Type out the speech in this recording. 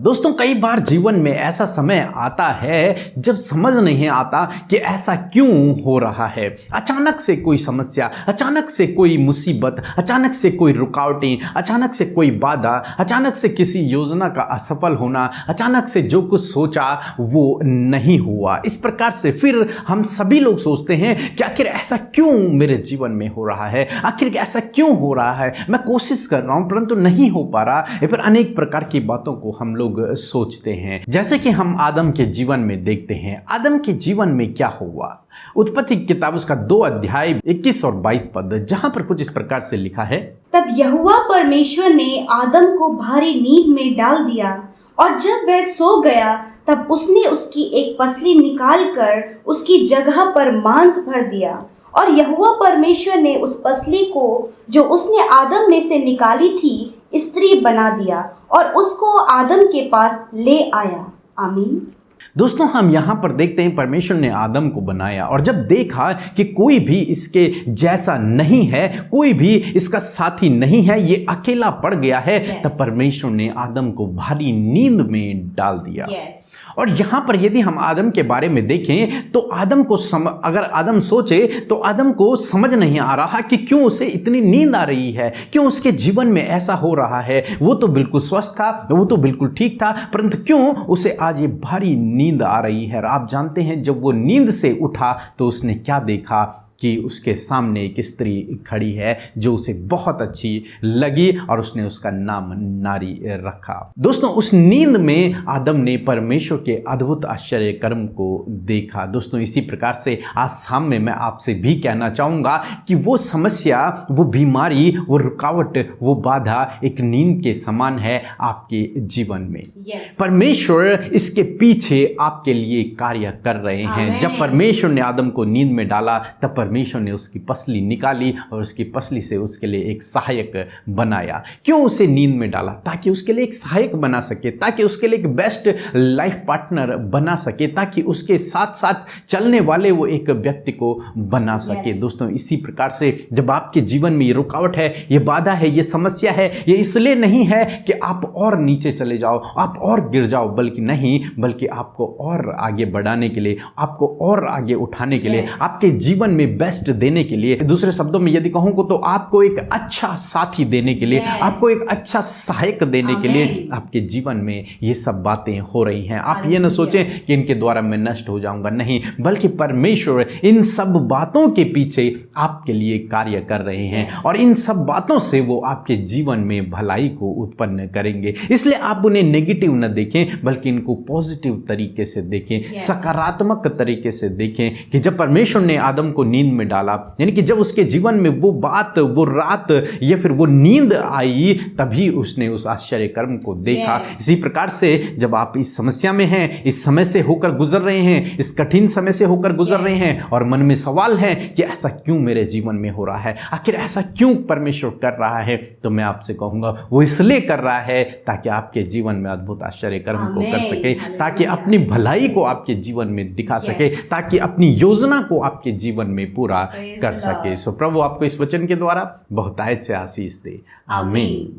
दोस्तों कई बार जीवन में ऐसा समय आता है जब समझ नहीं आता कि ऐसा क्यों हो रहा है। अचानक से कोई समस्या, अचानक से कोई मुसीबत, अचानक से कोई रुकावटें, अचानक से कोई बाधा, अचानक से किसी योजना का असफल होना, अचानक से जो कुछ सोचा वो नहीं हुआ। इस प्रकार से फिर हम सभी लोग सोचते हैं कि आखिर ऐसा क्यों मेरे जीवन में हो रहा है, आखिर ऐसा क्यों हो रहा है, मैं कोशिश कर रहा हूं परंतु नहीं हो पा रहा। या फिर अनेक प्रकार की बातों को हम लोग सोचते हैं। जैसे कि हम आदम के जीवन में देखते हैं, आदम के जीवन में क्या हुआ। उत्पत्ति की किताब उसका 2 अध्याय 21 और 22 पद, जहां पर कुछ इस प्रकार से लिखा है। तब यहोवा परमेश्वर ने आदम को भारी नींद में डाल दिया और जब वह सो गया तब उसने उसकी एक पसली निकालकर उसकी जगह पर मांस भर दिया और यहोवा परमेश्वर ने उस पसली को जो उसने आदम में से निकाली थी स्त्री बना दिया और उसको आदम के पास ले आया। आमीन। दोस्तों हम यहाँ पर देखते हैं परमेश्वर ने आदम को बनाया और जब देखा कि कोई भी इसके जैसा नहीं है, कोई भी इसका साथी नहीं है, ये अकेला पड़ गया है, तब परमेश्वर ने आदम को भारी नींद में डाल दिया। और यहाँ पर यदि हम आदम के बारे में देखें तो आदम को अगर आदम सोचे तो आदम को समझ नहीं आ रहा कि क्यों उसे इतनी नींद आ रही है, क्यों उसके जीवन में ऐसा हो रहा है। वो तो बिल्कुल स्वस्थ था, वो तो बिल्कुल ठीक था, परंतु क्यों उसे आज ये भारी नींद आ रही है। और आप जानते हैं जब वो नींद से उठा तो उसने क्या देखा कि उसके सामने एक स्त्री खड़ी है जो उसे बहुत अच्छी लगी और उसने उसका नाम नारी रखा। दोस्तों उस नींद में आदम ने परमेश्वर के अद्भुत आश्चर्य कर्म को देखा। दोस्तों इसी प्रकार से आज शाम में मैं आपसे भी कहना चाहूँगा कि वो समस्या, वो बीमारी, वो रुकावट, वो बाधा एक नींद के समान है आपके जीवन में। परमेश्वर इसके पीछे आपके लिए कार्य कर रहे हैं। जब परमेश्वर ने आदम को नींद में डाला तब परमेश्वर ने उसकी पसली निकाली और उसकी पसली से उसके लिए एक सहायक बनाया। क्यों उसे नींद में डाला? ताकि उसके लिए एक सहायक बना सके, ताकि उसके लिए एक बेस्ट लाइफ पार्टनर बना सके, ताकि उसके साथ साथ चलने वाले वो एक व्यक्ति को बना सके। दोस्तों इसी प्रकार से जब आपके जीवन में ये रुकावट है, ये बाधा है, ये समस्या है, ये इसलिए नहीं है कि आप और नीचे चले जाओ, आप और गिर जाओ, बल्कि नहीं, बल्कि आपको और आगे बढ़ाने के लिए, आपको और आगे उठाने के लिए, आपके जीवन में बेस्ट देने के लिए, दूसरे शब्दों में यदि कहूं तो आपको एक अच्छा साथी देने के लिए, आपको एक अच्छा सहायक देने के लिए आपके जीवन में ये सब बातें हो रही हैं। आप ये न सोचें कि इनके द्वारा मैं नष्ट हो जाऊंगा, नहीं, बल्कि परमेश्वर इन सब बातों के पीछे आपके लिए कार्य कर रहे हैं और इन सब बातों से वो आपके जीवन में भलाई को उत्पन्न करेंगे। इसलिए आप उन्हें नेगेटिव न देखें बल्कि इनको पॉजिटिव तरीके से देखें, सकारात्मक तरीके से देखें कि जब परमेश्वर ने आदम को नींद में डाला, यानी कि जब उसके जीवन में वो बात, वो रात या फिर वो नींद आई, तभी उसने उस आश्चर्य कर्म को देखा। इसी प्रकार से जब आप इस समस्या में हैं, इस समय से होकर गुजर रहे हैं, इस कठिन समय से होकर गुजर रहे हैं और मन में सवाल है कि ऐसा क्यों मेरे जीवन में हो रहा है, आखिर ऐसा क्यों परमेश्वर कर रहा है, तो मैं आपसे कहूंगा वो इसलिए कर रहा है ताकि आपके जीवन में अद्भुत आश्चर्य कर्म को कर सके, ताकि अपनी भलाई को आपके जीवन में दिखा सके, ताकि अपनी योजना को आपके जीवन में पूरा कर सके। सो प्रभु आपको इस वचन के द्वारा बहुतायत से आशीष दे। आमीन।